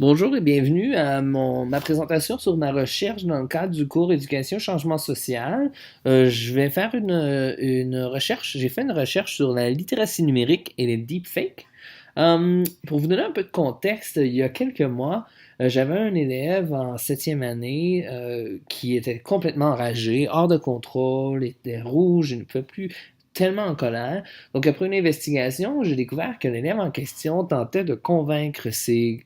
Bonjour et bienvenue à ma présentation sur ma recherche dans le cadre du cours Éducation Changement social. Je vais faire une recherche, j'ai fait une recherche sur la littératie numérique et les deepfakes. Pour vous donner un peu de contexte, il y a quelques mois, j'avais un élève en septième année qui était complètement enragé, hors de contrôle, était rouge, il ne pouvait plus, tellement en colère. Donc, après une investigation, j'ai découvert que l'élève en question tentait de convaincre ses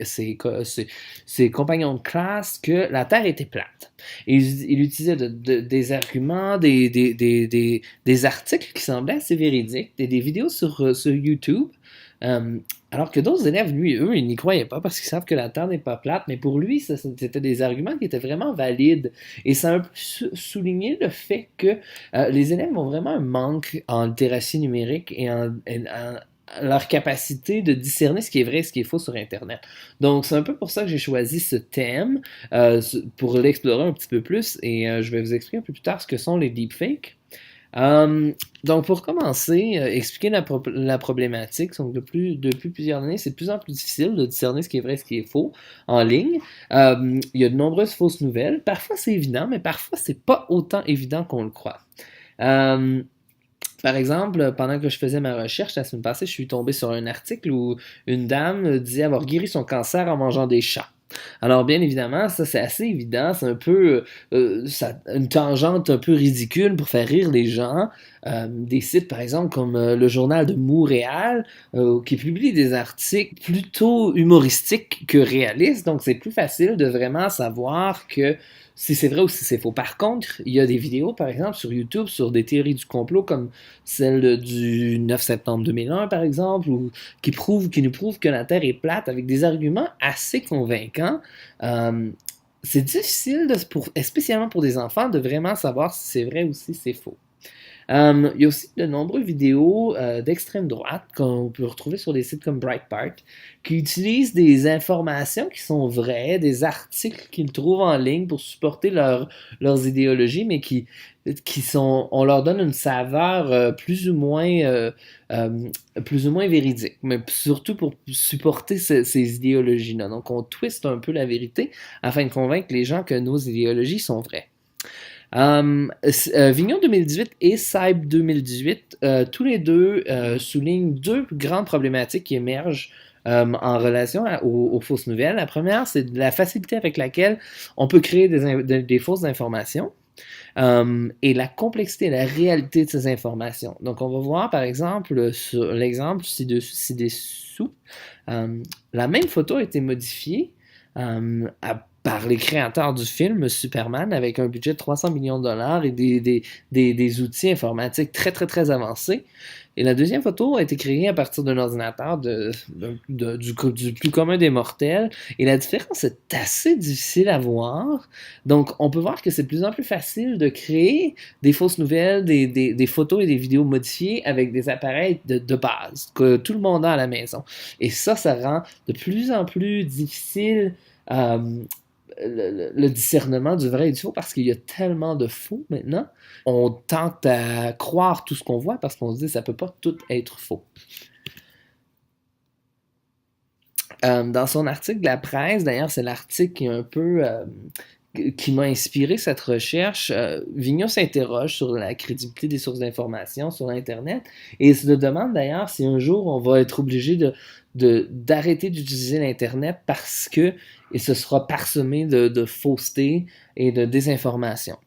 compagnons de classe que la Terre était plate. Et il utilisait des arguments, des articles qui semblaient assez véridiques, des vidéos sur YouTube. Euh, alors que d'autres élèves, eux, ils n'y croyaient pas parce qu'ils savent que la Terre n'est pas plate, mais pour lui, c'était des arguments qui étaient vraiment valides. Et ça a un peu souligné le fait que les élèves ont vraiment un manque en littératie numérique et en leur capacité de discerner ce qui est vrai et ce qui est faux sur Internet. Donc, c'est un peu pour ça que j'ai choisi ce thème, pour l'explorer un petit peu plus, et je vais vous expliquer un peu plus tard ce que sont les deepfakes. Euh, donc, pour commencer, expliquer la problématique. Donc, depuis plusieurs années, c'est de plus en plus difficile de discerner ce qui est vrai et ce qui est faux en ligne. Il y a de nombreuses fausses nouvelles. Parfois, c'est évident, mais parfois, c'est pas autant évident qu'on le croit. Euh, Par exemple, pendant que je faisais ma recherche la semaine passée, je suis tombé sur un article où une dame disait avoir guéri son cancer en mangeant des chats. Alors bien évidemment, ça c'est assez évident, c'est un peu une tangente un peu ridicule pour faire rire les gens. Des sites par exemple comme le Journal de Montréal qui publie des articles plutôt humoristiques que réalistes, donc c'est plus facile de vraiment savoir que si c'est vrai ou si c'est faux. Par contre, il y a des vidéos, par exemple, sur YouTube, sur des théories du complot, comme celle du 9 septembre 2001, par exemple, qui nous prouvent que la Terre est plate avec des arguments assez convaincants. C'est difficile, spécialement pour des enfants, de vraiment savoir si c'est vrai ou si c'est faux. Il y a aussi de nombreuses vidéos d'extrême droite qu'on peut retrouver sur des sites comme Breitbart qui utilisent des informations qui sont vraies, des articles qu'ils trouvent en ligne pour supporter leurs idéologies, mais on leur donne une saveur plus ou moins véridique, mais surtout pour supporter ces idéologies-là. Donc on twiste un peu la vérité afin de convaincre les gens que nos idéologies sont vraies. Vignon 2018 et Cybe 2018, tous les deux soulignent deux grandes problématiques qui émergent en relation aux fausses nouvelles. La première, c'est la facilité avec laquelle on peut créer des fausses informations. Et la complexité, la réalité de ces informations. Donc, on va voir, par exemple, sur l'exemple ci-dessous, la même photo a été modifiée par les créateurs du film Superman avec un budget de 300 millions de dollars et des outils informatiques très, très, très avancés. Et la deuxième photo a été créée à partir d'un ordinateur du plus commun des mortels. Et la différence est assez difficile à voir. Donc, on peut voir que c'est de plus en plus facile de créer des fausses nouvelles, des photos et des vidéos modifiées avec des appareils de base que tout le monde a à la maison. Et ça rend de plus en plus difficile le discernement du vrai et du faux parce qu'il y a tellement de faux maintenant. On tente à croire tout ce qu'on voit parce qu'on se dit que ça peut pas tout être faux. Dans son article de la presse, d'ailleurs, c'est l'article qui est un peu qui m'a inspiré cette recherche. Vigneault s'interroge sur la crédibilité des sources d'information sur Internet et se demande d'ailleurs si un jour on va être obligé d'arrêter d'utiliser l'Internet parce que et ce sera parsemé de fausseté et de désinformation.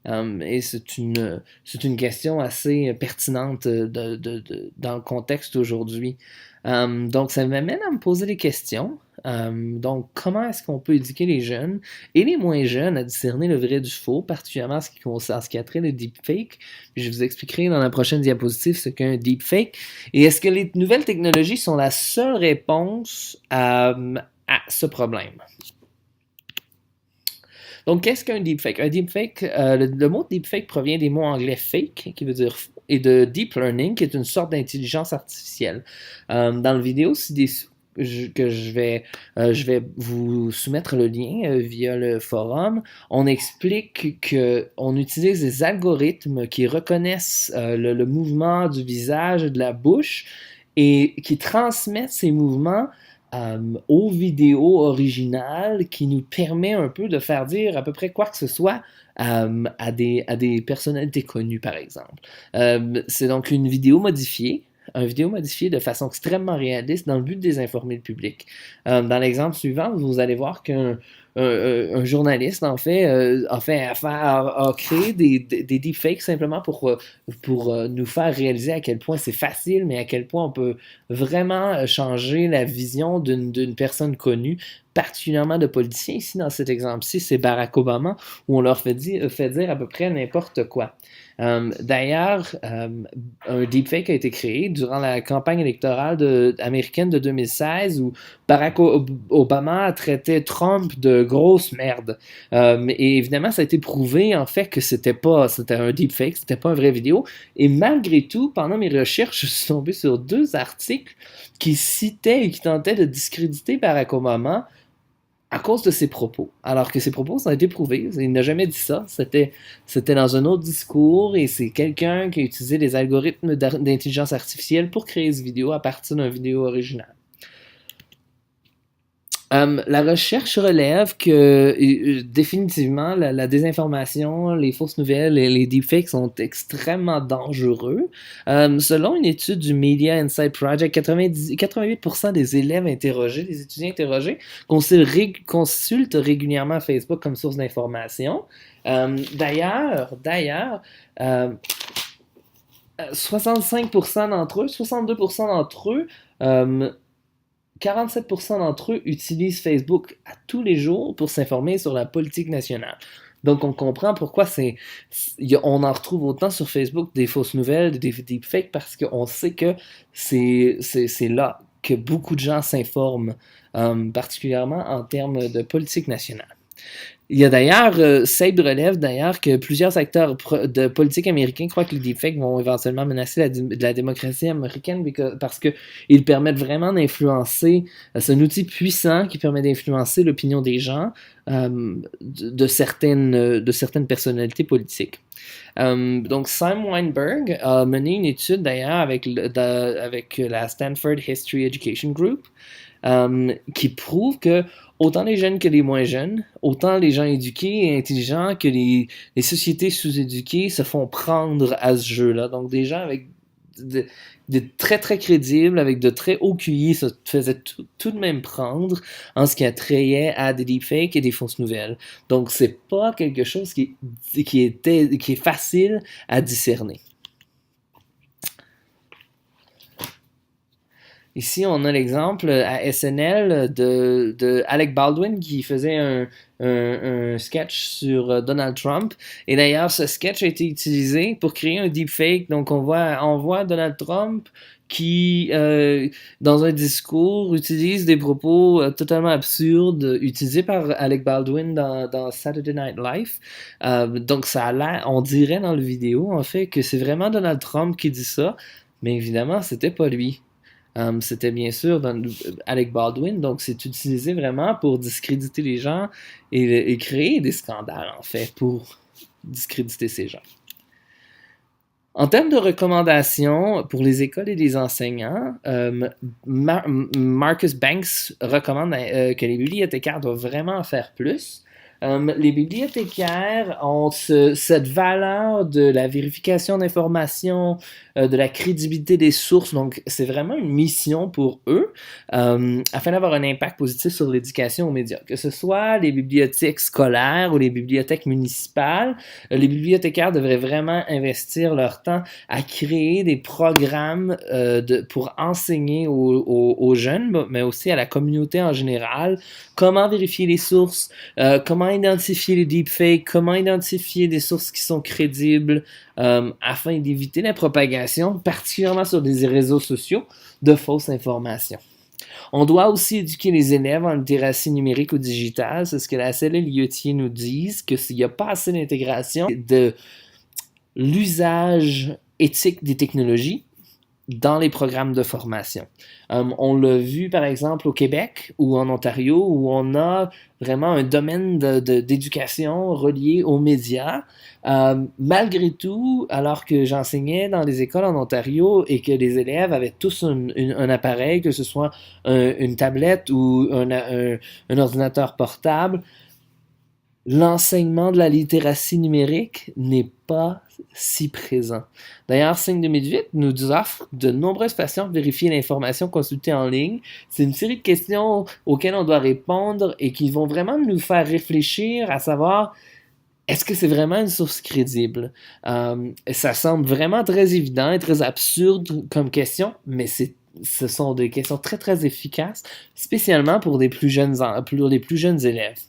Et c'est une question assez pertinente dans le contexte aujourd'hui. Donc, ça m'amène à me poser des questions. Donc, comment est-ce qu'on peut éduquer les jeunes et les moins jeunes à discerner le vrai du faux, particulièrement en ce qui a trait le deepfake? Je vous expliquerai dans la prochaine diapositive ce qu'est un deepfake. Et est-ce que les nouvelles technologies sont la seule réponse à ce problème? Donc, qu'est-ce qu'un deepfake? Un deepfake, le mot deepfake provient des mots anglais fake, qui veut dire faux, et de deep learning, qui est une sorte d'intelligence artificielle. Dans la vidéo ci-dessous, je vais vous soumettre le lien via le forum. On explique qu'on utilise des algorithmes qui reconnaissent le mouvement du visage et de la bouche et qui transmettent ces mouvements aux vidéos originales qui nous permet un peu de faire dire à peu près quoi que ce soit à des personnalités connues, par exemple. C'est donc une vidéo modifiée de façon extrêmement réaliste dans le but de désinformer le public. Dans l'exemple suivant, vous allez voir qu'un journaliste, en fait, a créé des deepfakes simplement pour nous faire réaliser à quel point c'est facile, mais à quel point on peut vraiment changer la vision d'une personne connue, particulièrement de politiciens. Ici, dans cet exemple-ci, c'est Barack Obama, où on leur fait dire à peu près n'importe quoi. D'ailleurs, un deepfake a été créé durant la campagne électorale américaine de 2016 où Barack Obama traitait Trump de grosse merde. Et évidemment, ça a été prouvé en fait que c'était un deepfake, c'était pas une vraie vidéo. Et malgré tout, pendant mes recherches, je suis tombé sur 2 articles qui citaient et qui tentaient de discréditer Barack Obama à cause de ses propos. Alors que ses propos, ça a été prouvé. Il n'a jamais dit ça. C'était dans un autre discours et c'est quelqu'un qui a utilisé des algorithmes d'intelligence artificielle pour créer cette vidéo à partir d'une vidéo originale. La recherche relève que définitivement la désinformation, les fausses nouvelles et les deepfakes sont extrêmement dangereux. Selon une étude du Media Insight Project, 88% des élèves interrogés, des étudiants interrogés, consultent régulièrement Facebook comme source d'information. D'ailleurs, 65% d'entre eux, 62% d'entre eux, 47% d'entre eux utilisent Facebook à tous les jours pour s'informer sur la politique nationale. Donc, on comprend pourquoi on en retrouve autant sur Facebook des fausses nouvelles, des deepfakes, parce qu'on sait que c'est là que beaucoup de gens s'informent, particulièrement en termes de politique nationale. Il y a d'ailleurs, Sabe relève d'ailleurs que plusieurs acteurs de politique américains croient que les deepfakes vont éventuellement menacer la démocratie américaine parce qu'ils permettent vraiment d'influencer, c'est un outil puissant qui permet d'influencer l'opinion des gens de certaines personnalités politiques. Donc Sam Weinberg a mené une étude d'ailleurs avec la Stanford History Education Group qui prouve que autant les jeunes que les moins jeunes, autant les gens éduqués et intelligents que les sociétés sous-éduquées se font prendre à ce jeu-là. Donc des gens avec de très très crédibles, avec de très hauts QI, se faisaient tout de même prendre en ce qui attrayait à des deepfakes et des fausses nouvelles. Donc c'est pas quelque chose qui est facile à discerner. Ici, on a l'exemple à SNL de Alec Baldwin qui faisait un sketch sur Donald Trump. Et d'ailleurs, ce sketch a été utilisé pour créer un deepfake. Donc, on voit Donald Trump qui, dans un discours, utilise des propos totalement absurdes utilisés par Alec Baldwin dans Saturday Night Live. Donc, ça a l'air, on dirait dans la vidéo, en fait, que c'est vraiment Donald Trump qui dit ça. Mais évidemment, c'était pas lui. C'était bien sûr Alec Baldwin, donc c'est utilisé vraiment pour discréditer les gens et créer des scandales, en fait, pour discréditer ces gens. En termes de recommandations pour les écoles et les enseignants, Marcus Banks recommande que les bibliothécaires doivent vraiment en faire plus. Les bibliothécaires ont cette valeur de la vérification d'informations, de la crédibilité des sources. Donc, c'est vraiment une mission pour eux afin d'avoir un impact positif sur l'éducation aux médias. Que ce soit les bibliothèques scolaires ou les bibliothèques municipales, les bibliothécaires devraient vraiment investir leur temps à créer des programmes pour enseigner aux jeunes, mais aussi à la communauté en général, comment vérifier les sources, comment identifier les deepfakes, comment identifier des sources qui sont crédibles afin d'éviter la propagation, particulièrement sur des réseaux sociaux, de fausses informations. On doit aussi éduquer les élèves en littératie numérique ou digitale. C'est ce que la cellule Liotier nous dit, que s'il n'y a pas assez d'intégration de l'usage éthique des technologies, dans les programmes de formation. On l'a vu par exemple au Québec ou en Ontario où on a vraiment un domaine d'éducation relié aux médias. Malgré tout, alors que j'enseignais dans les écoles en Ontario et que les élèves avaient tous un appareil, que ce soit une tablette ou un ordinateur portable, l'enseignement de la littératie numérique n'est pas si présent. D'ailleurs, Signe 2008 nous offre de nombreuses façons de vérifier l'information consultée en ligne. C'est une série de questions auxquelles on doit répondre et qui vont vraiment nous faire réfléchir à savoir est-ce que c'est vraiment une source crédible? Ça semble vraiment très évident et très absurde comme question, mais ce sont des questions très très efficaces, spécialement pour les plus jeunes élèves.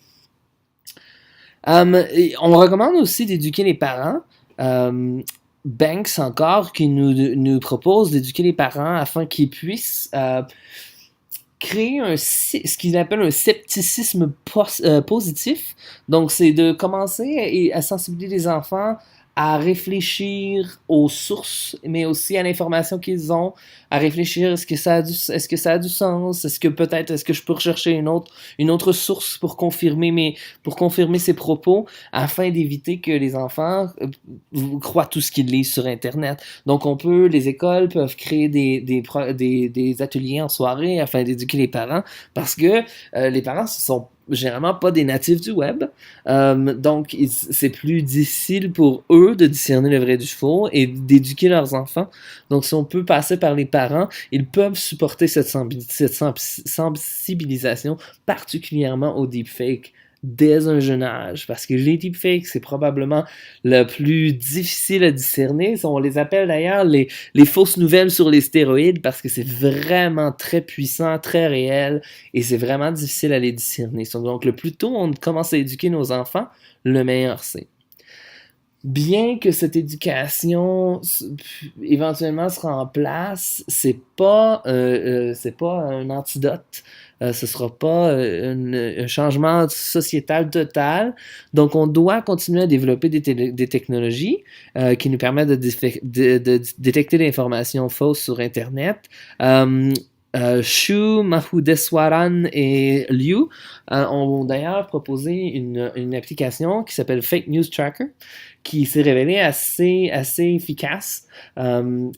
On recommande aussi d'éduquer les parents. Banks encore qui nous propose d'éduquer les parents afin qu'ils puissent créer ce qu'ils appellent un scepticisme positif. Donc, c'est de commencer à sensibiliser les enfants à réfléchir aux sources, mais aussi à l'information qu'ils ont, à réfléchir est-ce que ça a du sens, est-ce que je peux rechercher une autre source pour confirmer ces propos, afin d'éviter que les enfants croient tout ce qu'ils lisent sur Internet. Donc les écoles peuvent créer des ateliers en soirée afin d'éduquer les parents, parce que les parents sont généralement pas des natifs du web. Donc, c'est plus difficile pour eux de discerner le vrai du faux et d'éduquer leurs enfants. Donc, si on peut passer par les parents, ils peuvent supporter cette sensibilisation, particulièrement au deepfake, dès un jeune âge, parce que les deepfakes, c'est probablement le plus difficile à discerner. On les appelle d'ailleurs les fausses nouvelles sur les stéroïdes, parce que c'est vraiment très puissant, très réel, et c'est vraiment difficile à les discerner. Donc, le plus tôt on commence à éduquer nos enfants, le meilleur c'est. Bien que cette éducation éventuellement sera en place, c'est pas un antidote. Ce sera pas un changement sociétal total. Donc, on doit continuer à développer des technologies qui nous permettent de détecter l'information fausse sur Internet. Shu, Mahudeswaran et Liu ont d'ailleurs proposé une application qui s'appelle Fake News Tracker, qui s'est révélée assez efficace,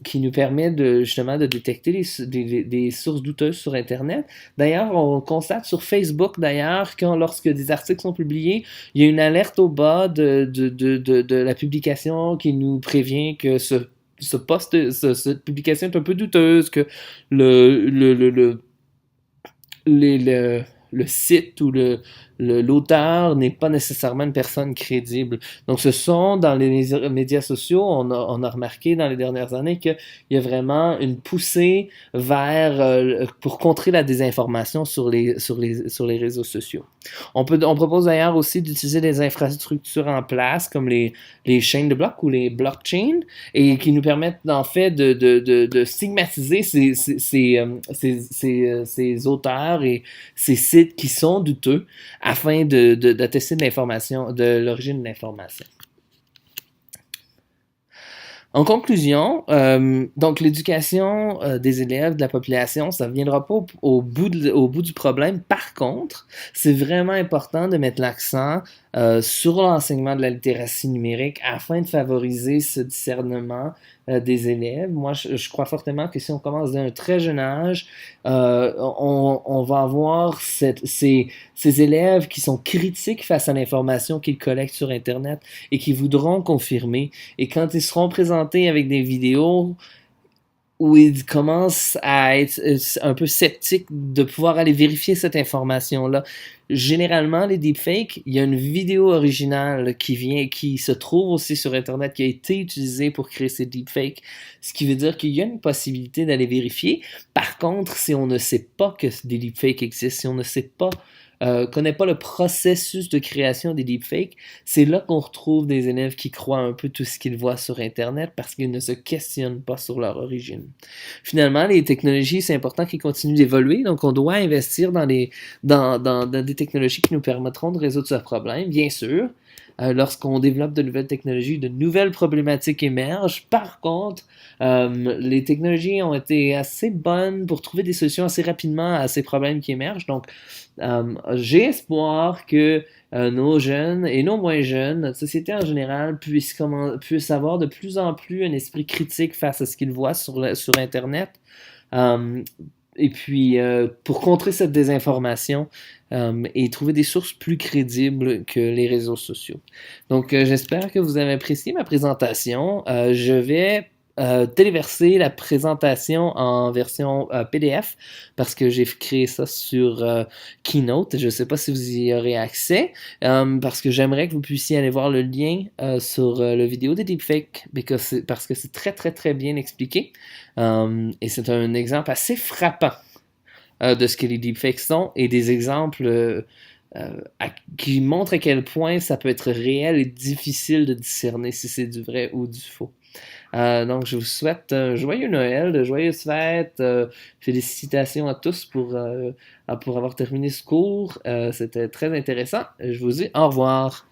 qui nous permet justement de détecter des sources douteuses sur Internet. D'ailleurs, on constate sur Facebook, lorsque des articles sont publiés, il y a une alerte au bas de la publication qui nous prévient que cette publication est un peu douteuse, que le site ou l'auteur n'est pas nécessairement une personne crédible. Donc, ce sont dans les médias sociaux, on a remarqué dans les dernières années qu'il y a vraiment une poussée pour contrer la désinformation sur les réseaux sociaux. On propose d'ailleurs aussi d'utiliser des infrastructures en place comme les chaînes de blocs ou les blockchains, et qui nous permettent en fait de stigmatiser ces auteurs et ces sites qui sont douteux, afin d'attester de l'origine de l'information. En conclusion, donc l'éducation des élèves, de la population, ça ne viendra pas au bout du problème. Par contre, c'est vraiment important de mettre l'accent sur l'enseignement de la littératie numérique afin de favoriser ce discernement des élèves. Moi, je crois fortement que si on commence dès un très jeune âge, on va avoir ces élèves qui sont critiques face à l'information qu'ils collectent sur Internet et qui voudront confirmer. Et quand ils seront présentés avec des vidéos où ils commencent à être un peu sceptiques de pouvoir aller vérifier cette information-là. Généralement, les deepfakes, il y a une vidéo originale qui se trouve aussi sur Internet, qui a été utilisée pour créer ces deepfakes, ce qui veut dire qu'il y a une possibilité d'aller vérifier. Par contre, si on ne sait pas que des deepfakes existent, si on ne sait pas connaît pas le processus de création des deepfakes, c'est là qu'on retrouve des élèves qui croient un peu tout ce qu'ils voient sur Internet parce qu'ils ne se questionnent pas sur leur origine. Finalement, les technologies, c'est important qu'ils continuent d'évoluer, donc on doit investir dans des technologies qui nous permettront de résoudre ce problème, bien sûr, lorsqu'on développe de nouvelles technologies, de nouvelles problématiques émergent. Par contre, les technologies ont été assez bonnes pour trouver des solutions assez rapidement à ces problèmes qui émergent. Donc, j'ai espoir que nos jeunes et nos moins jeunes, notre société en général, puissent avoir de plus en plus un esprit critique face à ce qu'ils voient sur Internet. Euh, et puis, pour contrer cette désinformation et trouver des sources plus crédibles que les réseaux sociaux. Donc, j'espère que vous avez apprécié ma présentation. Je vais téléverser la présentation en version PDF parce que j'ai créé ça sur Keynote. Je ne sais pas si vous y aurez accès parce que j'aimerais que vous puissiez aller voir le lien sur le vidéo des deepfakes parce que c'est très très très bien expliqué et c'est un exemple assez frappant de ce que les deepfakes sont et des exemples qui montrent à quel point ça peut être réel et difficile de discerner si c'est du vrai ou du faux. Donc, je vous souhaite un joyeux Noël, de joyeuses fêtes. Félicitations à tous pour avoir terminé ce cours. C'était très intéressant. Je vous dis au revoir.